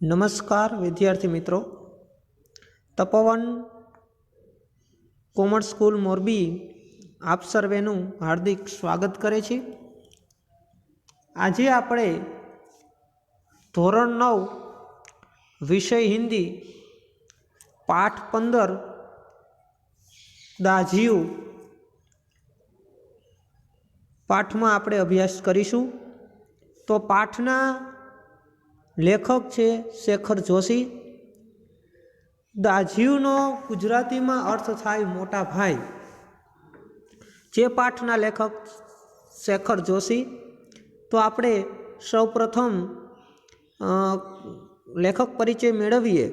नमस्कार विद्यार्थी मित्रों, तपोवन कॉमर्स स्कूल मोरबी आप सर्वेनु हार्दिक स्वागत करे छे। आज आपणे धोरण 9 विषय हिंदी पाठ 15 दाझियु पाठ में आपणे अभ्यास करीशुं। तो पाठना लेखक छे शेखर जोशी। दाझियुनो गुजराती में अर्थ थाय मोटा भाई। जे पाठना लेखक शेखर जोशी। तो आपणे सौ प्रथम लेखक परिचय मेळवीए।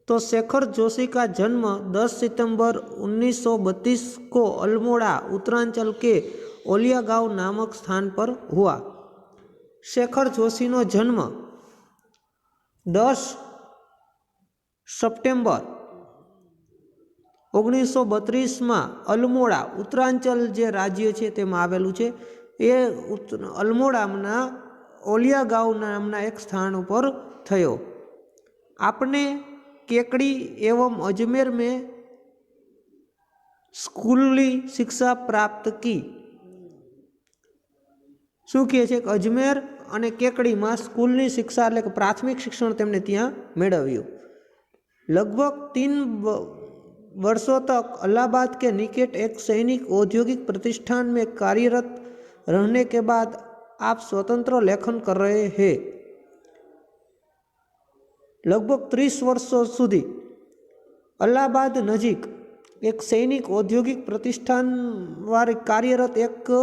तो शेखर जोशी का जन्म 10 सितंबर 1932 को अल्मोड़ा उत्तरांचल के ओलिया गांव नामक स्थान पर हुआ। शेखर जोशी नो जन्म 10 सप्टेम्बर 1932 में अल्मोड़ा उत्तरांचल जे राज्य है तेमां आवेलुं छे। ए अल्मोड़ा ओलिया गांव नामना एक स्थान पर थयो। आपने केकड़ी एवं अजमेर में स्कूली शिक्षा प्राप्त की। शुं कहे छे कि अजमेर अने केकड़ी में स्कूलनी शिक्षा एटले के प्राथमिक शिक्षण तेमणे त्यां मेळव्युं। लगभग 3 वर्षों तक इलाहाबाद के निकट एक सैनिक औद्योगिक प्रतिष्ठान में कार्यरत रहने के बाद आप स्वतंत्र लेखन कर रहे हैं। लगभग 30 वर्षों सुधी इलाहाबाद नजीक एक सैनिक औद्योगिक प्रतिष्ठान वारी कार्यरत एक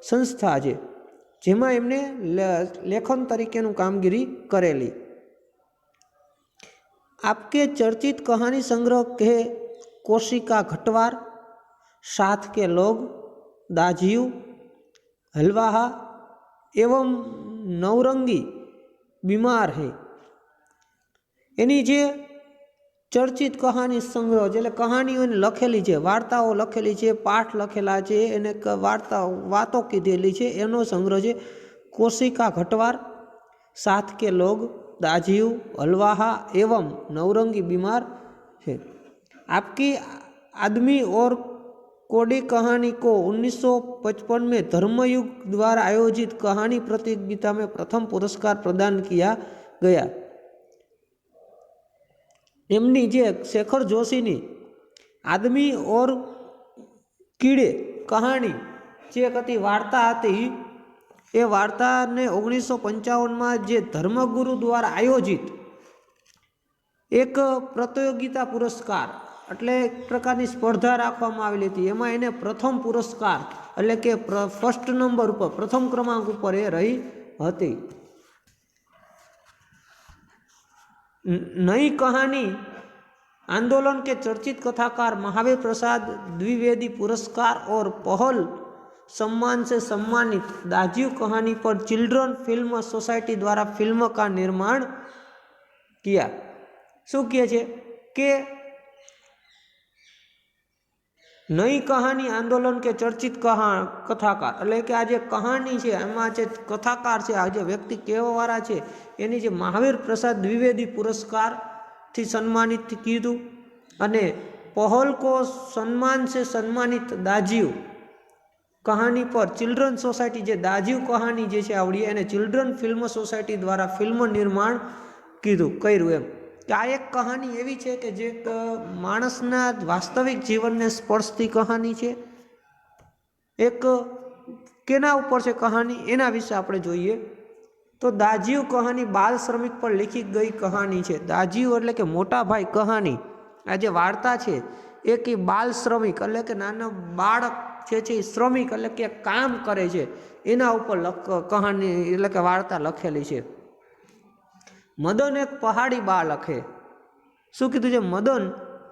संस्था है जेमां एमणे लेखन तरीकेनु कामगीरी करेली। आपके चर्चित कहानी संग्रह के कोशिका घटवार, साथ के लोग, दाझियु, हलवाहा एवं नवरंगी बीमार है। एनी जे चर्चित कहानी संग्रह जे कहानीओ लखेली है, वार्ताओ लखेली है, पाठ लखेला है, एने वातो कीधेली है, एनो संग्रह है कोशिका घटवार, साथ के लोग, दाझियु, हलवाहा एवं नवरंगी बीमार है। आपकी आदमी और कोडी कहानी को 1955 में धर्मयुग द्वारा आयोजित कहानी प्रतियोगिता में प्रथम पुरस्कार प्रदान किया गया। एमनी जे शेखर जोशीनी आदमी और कीड़े कहानी जे कती वार्ता हती, ए वार्ता ने 1955 में जे धर्मगुरु द्वारा आयोजित एक प्रतियोगिता पुरस्कार एटले एक प्रकारनी स्पर्धा राखवामां आवेली हती। एमां एने प्रथम पुरस्कार एटले के फर्स्ट नंबर पर प्रथम क्रमांक पर ए रही हती। नई कहानी आंदोलन के चर्चित कथाकार महावीर प्रसाद द्विवेदी पुरस्कार और पहल सम्मान से सम्मानित दाझियु कहानी पर चिल्ड्रन फिल्म सोसाइटी द्वारा फिल्म का निर्माण किया। शू कहे छे के नई कहानी आंदोलन के चर्चित कथाकार एटले के आज कहानी है एमां जे कथाकार है, आज व्यक्ति कहेवावाळा है, एनी जे महावीर प्रसाद द्विवेदी पुरस्कार थी सम्मानित कीधुं अने पहल को सम्मान से सम्मानित दाझियु कहानी पर चिल्ड्रन सोसाइटी जे दाझियु कहानी जे छे आवड़ी एने चिल्ड्रन फिल्म सोसाइटी द्वारा फिल्म निर्माण कीधुं कर्युं। एम कि आ एक कहानी एवी छे कि जे माणसना वास्तविक जीवन ने स्पर्शती कहानी छे। एक केना उपर छे कहानी एना विषे आपणे जोईए। तो दाझियु कहानी बाल श्रमिक पर लिखी गई कहानी है। दाझियु एटले के मोटा भाई कहानी आ जे वार्ता है एक बाल श्रमिक एटले के नाना बाळक छे श्रमिक एटले के काम करे छे एना उपर कहानी एटले के वार्ता लखेली है। मदन एक पहाड़ी बाळक है। शुं कीधुं छे? मदन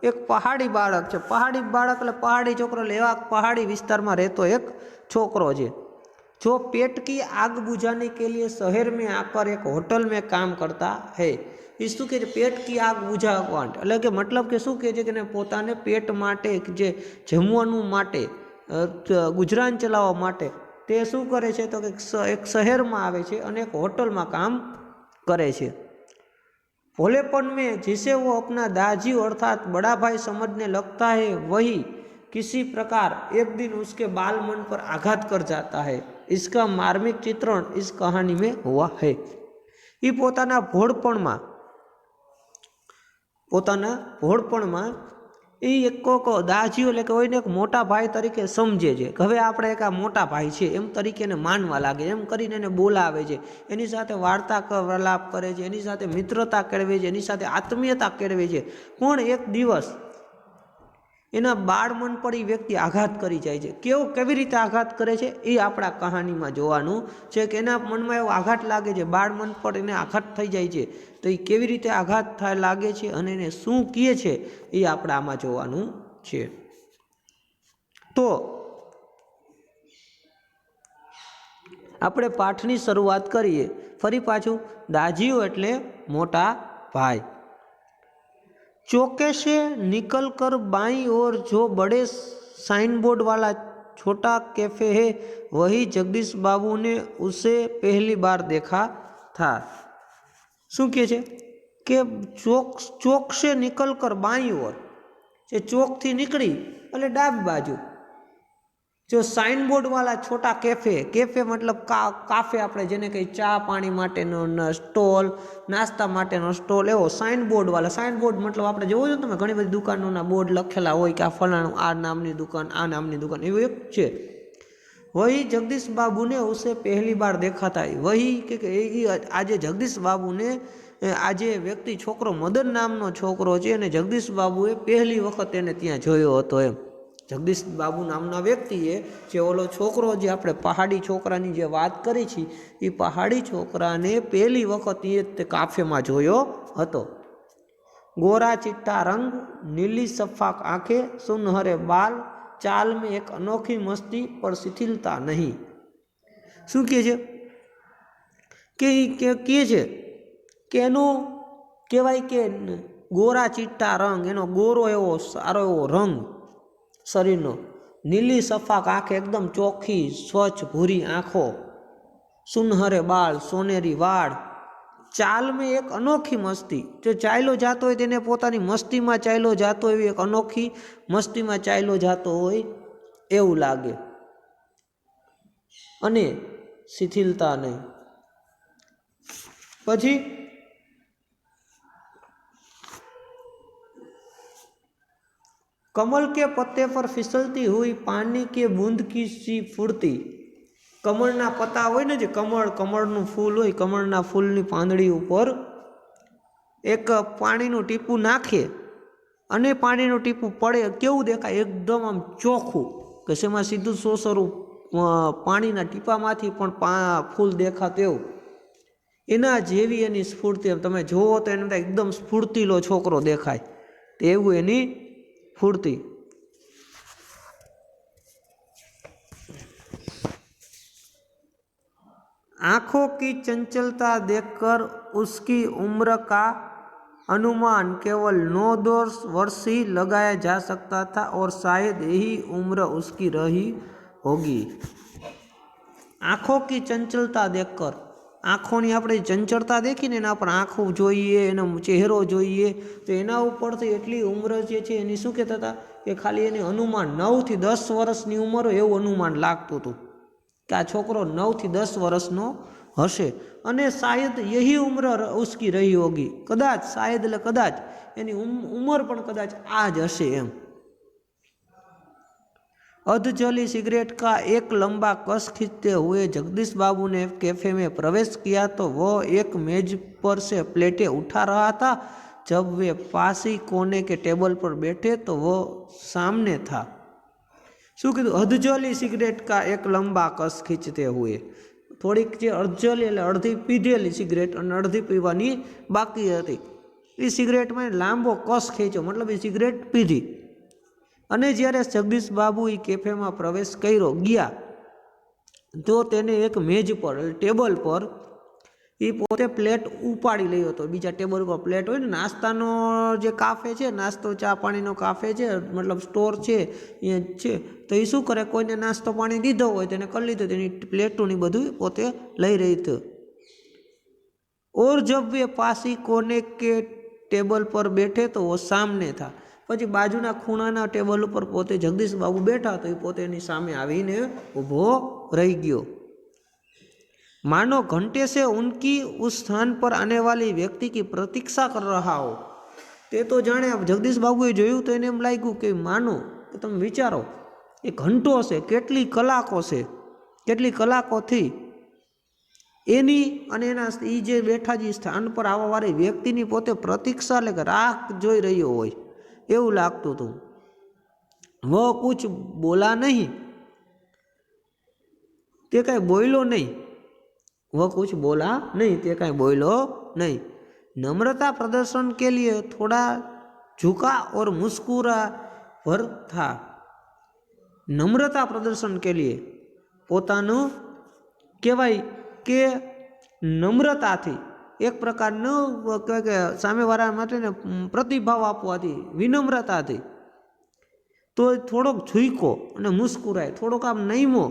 एक पहाड़ी बाळक है। पहाड़ी बाळक एटले पहाड़ी छोकरो एवा पहाड़ी विस्तार में रहतो एक छोकरो है जो पेट की आग बुझाने के लिए शहर में आकर एक होटल में काम करता है। इस शू कहे पेट की आग बुझावा एटले के मतलब के शू कहे कि पोताने पेट माटे जे जमवानुं माटे गुजरान चलाववा माटे ते शू करे छे तो एक शहर में आवे छे अने एक होटल में काम करे छे। भोलेपन में जिसे वो अपना दाजी अर्थात बड़ा भाई समझने लगता है, वही किसी प्रकार एक दिन उसके बाल मन पर आघात कर जाता है। इसका मार्मिक चित्रण इस कहानी में हुआ है। ये પોતાના ભોળપણમાં એ એક દાજીઓ એટલે કે કોઈને એક મોટા ભાઈ તરીકે સમજે છે કે હવે આપણે એક આ મોટા ભાઈ છે એમ તરીકે એને માનવા લાગે, એમ કરીને એને બોલાવે છે, એની સાથે વાર્તાલાપ કરે છે, એની સાથે મિત્રતા કેળવે છે, એની સાથે આત્મીયતા કેળવે છે। પણ એક દિવસ એના બાળ મન પર એ વ્યક્તિ આઘાત કરી જાય છે। કેવી રીતે આઘાત કરે છે એ આપણા કહાનીમાં જોવાનું છે કે એના મનમાં એવો આઘાત લાગે છે, બાળ મન પર એને આઘાત થઈ જાય છે, તો એ કેવી રીતે આઘાત લાગે છે અને એને શું કહે છે એ આપણે આમાં જોવાનું છે। તો આપણે પાઠની શરૂઆત કરીએ। ફરી પાછું, દાજીઓ એટલે મોટા ભાઈ। चौके से निकल कर बाईं ओर जो बड़े साइन बोर्ड वाला छोटा कैफे है, वही जगदीश बाबू ने उसे पहली बार देखा था। शू कहे छे कि चौक से निकल कर बाईं ओर, चौक थी निकली એટલે ડાબી बाजू जो साइन बोर्ड वाला छोटा कैफे मतलब काफे आपणे जेने कही चा पाणी माटेनो स्टॉल, नास्ता माटेनो स्टॉल, एवो साइन बोर्ड मतलब आपणे जोवो छो तमे घणी बधी दुकानोना बोर्ड लखेला होय के आ फलाणुं आ नामनी दुकान एवुं एक छे। वही जगदीश बाबू ने उसे पहली बार देखा था। वही के आज जगदीश बाबू ने आज व्यक्ति छोकरो मदन नामनो छोकरो छे अने जगदीश बाबूए पहली वखत एने त्यां जोयो हतो। एम जगदीश बाबू नामना व्यक्तिए जे ओलो छोकरो जे आपणे पहाड़ी छोकरानी जे वात करी छी ए पहाड़ी छोकराने पहली वखत ए काफे में जोयो हतो। गोरा चिट्टा रंग, नीली सफाक आंखें, सुनहरे बाल, चाल में एक अनोखी मस्ती पर शिथिलता नहीं। शू कहे छे के एनो कहेवाय के गोरा चिट्टा रंग, एनो गोरो एवो सारो एवो रंग शरीरनो, नीली सफाक आंखें एकदम चोखी स्वच्छ भूरी आँखों, सुनहरे बाल सोनेरी वाड़, चाल में एक अनोखी मस्ती, जो चाल्यो जातो होय तेने पोतानी मस्ती में चाल्यो जातो एवी एक अनोखी मस्ती में चाल्यो जातो होय एवुं लागे, अने शिथिलता नहीं। पछी कमल के पत्ते पर फिसलती हुई पानी के बूंद की सी फुड़ती। कमळना पत्ता होय ने जे कमळनुं फूल होय, कमळना फूलनी પાંદડી ઉપર एक पाણીનું ટીપું નાખે અને પાણીનું ટીપું પડે, કેવું દેખાય? એકદમ આમ ચોખ્ખું, કે જેમાં સીધું સોસરું પાણીના ટીપામાંથી પણ ફૂલ દેખાતું એવું, એના જેવી એની સ્ફૂર્તિ। તમે જોવો તો એને એકદમ સ્ફૂર્તિલો છોકરો દેખાય, એવું એની फुर्ती। आंखों की चंचलता देखकर उसकी उम्र का अनुमान केवल 9-10 वर्ष ही लगाया जा सकता था और शायद यही उम्र उसकी रही होगी। आंखों की चंचलता देखकर, आँखोनी आपणे चंचलता देखीने एना पर आँखों जोईए, एनो चेहरो जोईए तो एना उपरथी एटली उम्र जे छे एनी शुं कहेता हता के खाली एनी अनुमान 9 થી 10 वर्षनी उमर होय एवुं अनुमान लागतुं हतुं के आ छोकरो 9 થી 10 वर्षनो हशे अने शायद यही उम्र उसकी रही होगी। कदाच शायद એટલે कदाच एनी उमर पण कदाच आ ज हशे एम। अधजली सिगरेट का एक लंबा कस खींचते हुए जगदीश बाबू ने कैफे में प्रवेश किया तो वह एक मेज पर से प्लेटें उठा रहा था। जब वे पास ही कोने के टेबल पर बैठे तो वह सामने था। शू कीधुं? अधजली सिगरेट का एक लंबा कस खींचते हुए, थोड़ीक जे अधजली એટલે અડધી પીધેલી સિગરેટ અને અડધી પીવાની બાકી હતી, એ સિગરેટમાં લાંબો કસ ખેંચ્યો, મતલબ એ સિગરેટ પીધી। અને જ્યારે જગદીશ બાબુ એ કેફેમાં પ્રવેશ કર્યો ગયા તો તેને એક મેજ પર ટેબલ પર એ પોતે પ્લેટ ઉપાડી લઈ હતો। બીજા ટેબલ પર પ્લેટ હોય ને, નાસ્તાનો જે કાફે છે, નાસ્તો ચા પાણીનો કાફે છે, મતલબ સ્ટોર છે એ છે, તો એ શું કરે, કોઈને નાસ્તો પાણી દીધો હોય તેને કરી લીધો, તેની પ્લેટોની બધું પોતે લઈ રહી હતી। और जब वे पासी कोने के टेबल पर बैठे तो वो सामने था। પછી બાજુના ખૂણાના ટેબલ ઉપર પોતે જગદીશ બાબુ બેઠા તો એ પોતે એની સામે આવીને ઊભો રહી ગયો। मानो घंटे से उनकी उस स्थान पर आने वाली व्यक्ति की प्रतीक्षा कर रहा हो। ते तो जाने जगदीश बाबुए जोयुं तो एने एम लाग्युं के मानो तो तमे विचारो ए घंटो छे, केटली कलाको छे, केटली कलाकोथी एनी अने एना ई जे बेठा जे स्थान पर आववावाળી व्यक्तिनी पोते प्रतीक्षा એટલે કે રાહ જોઈ રહ્યો હોય એવું લાગતું હતું। वो कुछ बोला नहीं, ते कांई बोल्यो नहीं। वह कुछ बोला नहीं, ते कहीं बोलो नहीं। नम्रता प्रदर्शन के लिए थोड़ा झुका और मुस्कुरा भर था। नम्रता प्रदर्शन के लिए पोतानु कहेवाय के नम्रता थी एक प्रकारनो के सामेवाळा माटे ने प्रतिभाव आपवाथी विनम्रता थी तो थोड़ोक झुको अने मुस्कुराय, थोड़ोक आम नईमो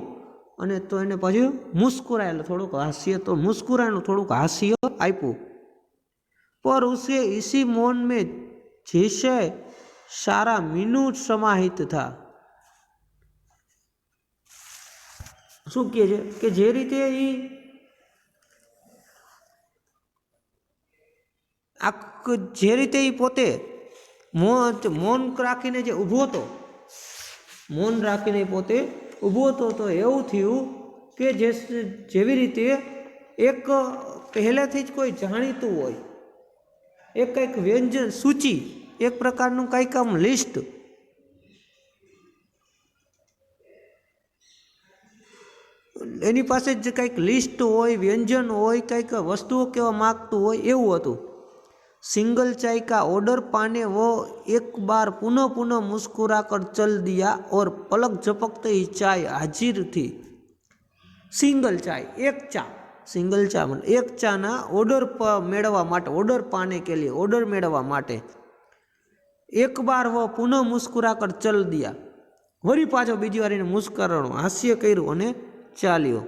अने तो एने पछी मुस्कुराए थोड़ुंक हास्य, तो मुस्कुराए थोड़ुंक हास्य आप्युं। पर उसे इसी मौन में जैसे सारा मिनट समाहित था। शुं कहे छे के जे रीते ई जे रीते ई पोते मौन राखीने जे ऊभो तो मौन राखीने पोते ऊभो तो एवं थयुं के जेवी रीते एक पहलेथी ज कोई जाणीतुं होय, एक कंईक व्यंजन सूची, एक प्रकारनुं कंईक आम लिस्ट एनी पासे ज कंईक लिस्ट होय, व्यंजन होय, कंईक वस्तुओं कहेवा मागतुं होय एवुं हतुं। सिंगल चाय का ऑर्डर पाने वो एक बार पुनः पुनः मुस्कुरा कर चल दिया और पलक झपकते ही चाय हाजिर थी। सिंगल चाय, एक चा, सिंगल चा मतलब एक चा ना ऑर्डर मेळववा माटे, ऑर्डर पाने के लिए, ऑर्डर मेळववा माटे एक बार वो पुनः मुस्कुरा कर चल दिया। वरी पाछो बीजी वार मुस्कुराणो, हास्य कर्युं अने चाल्यो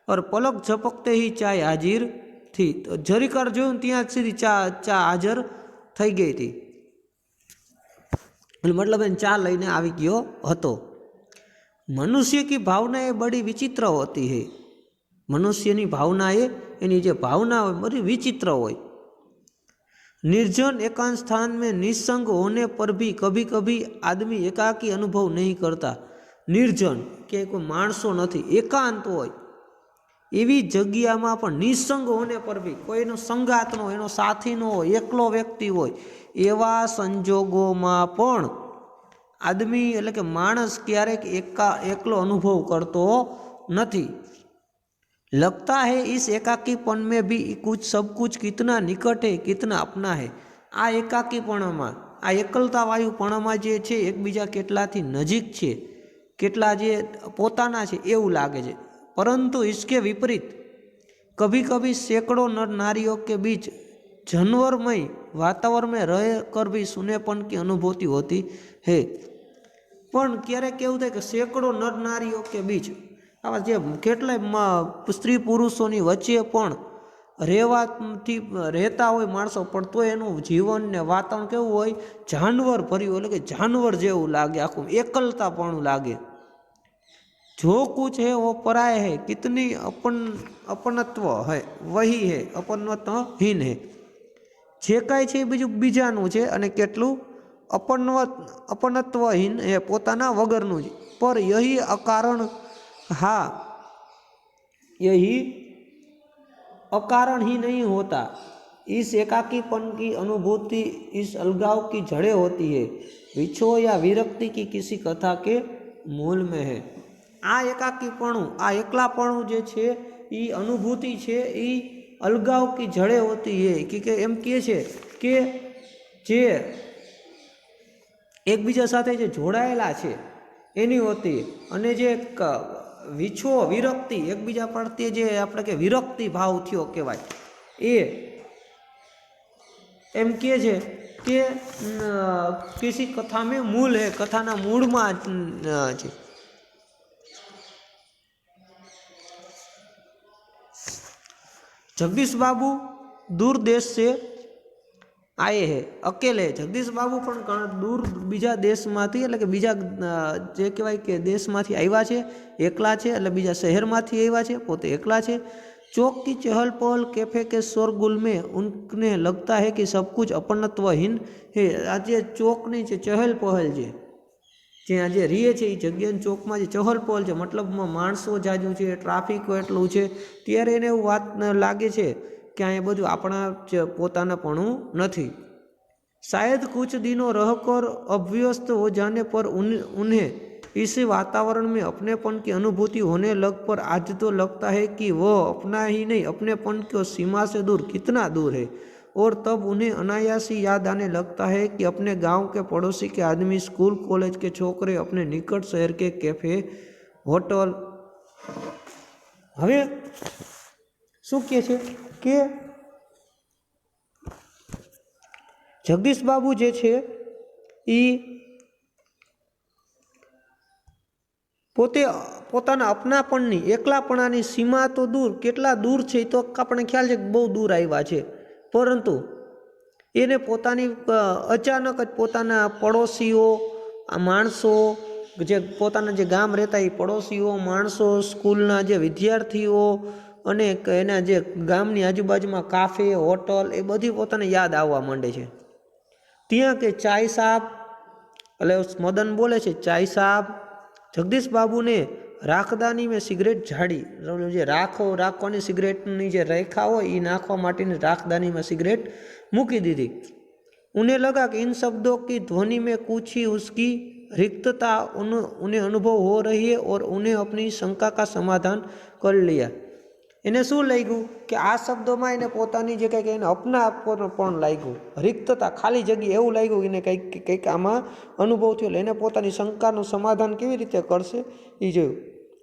और पलक झपकते ही चाय हाजिर थी। तो जरीकार जो त्या सुधी चा हाजर थई गई थी, मतलब चा लईने आवी गयो हतो। मनुष्य की भावनाएं बड़ी विचित्र होती है। मनुष्यनी भावनाएं एनी जे भावना होय बड़ी विचित्र होय। निर्जन एकांत स्थान में निसंग होने पर भी कभी कभी आदमी एकाकी अनुभव नहीं करता। निर्जन के कोई माणसो नहीं, एकांत होय एवी जग्यामां पण निसंग होने पर भी कोईनो संगात न होय, एनो साथी न होय, एकलो व्यक्ति होय एवा संजोगोमां पण आदमी एटले के माणस क्यारेक एकलो अनुभव करतो नहीं। लगता है इस एकाकीपन में भी कुछ सब कुछ कितना निकट है, कितना अपना है। आ एकाकीपणामां, आ एकलतावायुपणामां जे छे एकबीजा केटलाथी नजीक छे, केटला जे पोताना छे एवुं लागे छे। परंतु इसके विपरीत कभी कभी सैकड़ों नर नारियों के बीच जानवरमय वातावरण में रह कर भी सुनेपन की अनुभूति होती है। पण क्यारे केवुं थाय के सैकड़ों नर नारीओ के बीच आवा जे केटलाय स्त्री पुरुषोनी वच्चे पण રહેતા હોય માણસો પણ તો એનું જીવન ને વાતાવરણ કેવું હોય, જાનવર ભર્યું, એટલે કે જાનવર જેવું લાગે, આખું એકલતાપણું લાગે। जो कुछ है वो पराया है, कितनी अपनत्व है वही है, अपनत्वहीन है। जे कांई छे बीजुं बीजानुं छे अने केटલું अपनत्वहीन है, पोताना वगरनुं छे। पर यही अकारण, हाँ यही अकारण ही नहीं होता। इस एकाकीपन की अनुभूति इस अलगाव की जड़ें होती है, विछो या विरक्ति की किसी कथा के मूल में है। आ एकाकीपणु, आ एकलापणु जे छे ई अनुभूति छे ई अलगाव की जड़ें होती है। कि एम कहे छे के जे एकबीजा साथे जे जोड़ायेला छे एनी होती है। अने जे विछो विरक्ति, एकबीजा प्रत्ये जे आपणे के विरक्ति भाव थयो कहेवाय ए एम कहे छे के किसी कथा में मूल है, कथाना मूळमां छे। जगदीश बाबू दूर देश से आए हैं अकेले। जगदीश बाबू पण घणा दूर बीजा देशमांथी એટલે કે બીજા જે કહેવાય કે દેશમાંથી આવ્યા છે, એકલા છે એટલે બીજા શહેરમાંથી આવ્યા છે, પોતે એકલા છે। चौक की चहल पहल, कैफे के शोरगुल में उनने लगता है कि सब कुछ अपनत्वहीन है। आज चौकनी चहल पहल है ज्यां जे रीए छे जग्या चौक में चहल पहल है, मतलब माणसों जाजू है, ट्राफिक एटलू है, त्यारे एने एवुं वात लागे छे कि आ बधुं आपणा पोतानापणुं नथी। शायद कुछ दिनों रहकर अभ्यस्त हो जाने पर उन्हें इस वातावरण में अपनेपन की अनुभूति होने लग पर आज तो लगता है कि वह अपना ही नहीं अपनेपन की सीमा से दूर कितना दूर है। और तब उन्हें अनायासी याद आने लगता है कि अपने गांव के पड़ोसी के आदमी, स्कूल कॉलेज के छोकरे, अपने निकट शहर के कैफे होटल। हवे शुं कहे छे के जगदीश बाबू जे छे ई पोते पोताना अपनापणनी एकलापणानी सीमा तो दूर केटला दूर छे तो आपणे ख्याल छे के बहु दूर आव्या छे, परंतु एने पोतानी अचानक ज पोताना पड़ोशीओ माणसो जे पोताना जे गाम रहता ए पड़ोशीओ माणसो, स्कूलना जे विद्यार्थीओ अने एना जे गामनी आजुबाजुमां काफे होटल ए बधी पोताने याद आववा मांडे छे। त्यां के चाय साहब એટલે મદન બોલે છે ચાય સાहब। जगदीश बाबू ने राखदानी में सिगरेट झाड़ी, जे राखवानी सिगरेटनी जे रेखा हो ये नाखवा माटेनी राखदानी में सिगरेट मूकी दीधी। उन्हें लगा कि इन शब्दों की ध्वनि में कुछ ही उसकी रिक्तता उन्हें अनुभव हो रही है और उन्हें अपनी शंका का समाधान कर लिया। એને શું લાગ્યું કે આ શબ્દોમાં એને પોતાની જે કંઈક એને અપનાપણ લાગ્યું, રિક્તતા, ખાલી જગ્યા એવું લાગ્યું એને કંઈક આમાં અનુભવ થયો। એને પોતાની શંકાનું સમાધાન કેવી રીતે કરશે એ જોયું।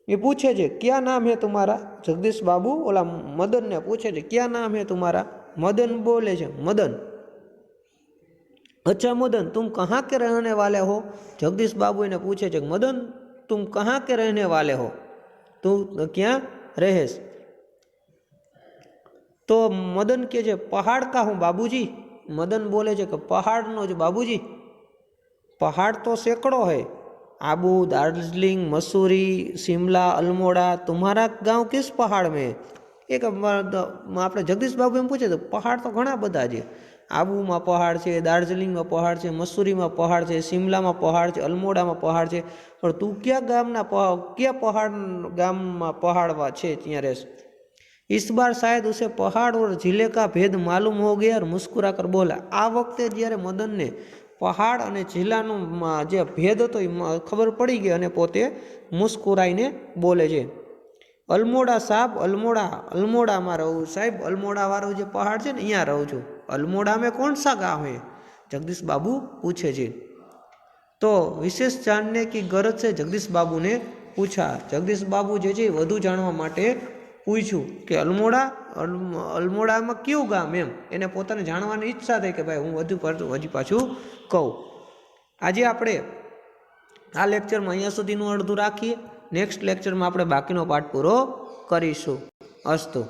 એ પૂછે છે ક્યાં નામ હે तुम्हारा? જગદીશ બાબુ ઓલા મદનને પૂછે છે ક્યાં નામ હે तुम्हारा? મદન બોલે છે મદન। अच्छा मदन तुम कहाँ के रहने वाले हो? जगदीश बाबू એને પૂછે છે મદन तुम कहाँ के रहने वाले हो? तू क्या रहेस? तो मदन के जे पहाड़ का हूँ बाबूजी। मदन बोले जे कि पहाड़ नो ज बाबूजी। पहाड़ तो सैकड़ों है, आबू, दार्जिलिंग, मसूरी, शिमला, अल्मोड़ा। तुम्हारा गांव किस पहाड़ में है? एक आपणे जगदीश बाबू एम पूछे तो पहाड़ तो घणा बधा छे। आबू में पहाड़ है, दार्जिलिंग में पहाड़ है, मसूरी में पहाड़ है, शिमला में पहाड़ है, अल्मोड़ा में पहाड़ है, पर तू क्या गामना क्या पहाड़ गाम में पहाड़ छे त्यां रहेस? इस बार शायद उसे पहाड़ और झीले का भेद मालूम हो गया और मुस्कुरा कर बोला। आ वखते ज्यारे मदन ने पहाड़ और झीलानो जे भेद हतो ए खबर पड़ी गई अने पोते मुस्कुराईने बोले छे अल्मोड़ा साहब, अल्मोड़ा में रहूँ साहेब, अल्मोड़ा वाळो जे पहाड़ है ने अहींया रहूँ छुं। अल्मोड़ा में कौन सा गाँव है? जगदीश बाबू पूछे छे। तो विशेष जानने की गरज से जगदीश बाबू ने पूछा। जगदीश बाबू जे छे वधु जाणवा माटे पूछ्યું કે અલમોડામાં કયું ગામ એમ એને પોતાને જાણવાની ઈચ્છા થઈ કે ભાઈ હું હજી પાછું કહું। આજે આપણે આ લેક્ચરમાં અહીંયા સુધીનું અડધું રાખીએ, નેક્સ્ટ લેક્ચરમાં આપણે બાકીનો પાઠ પૂરો કરીશું। અસ્તુ।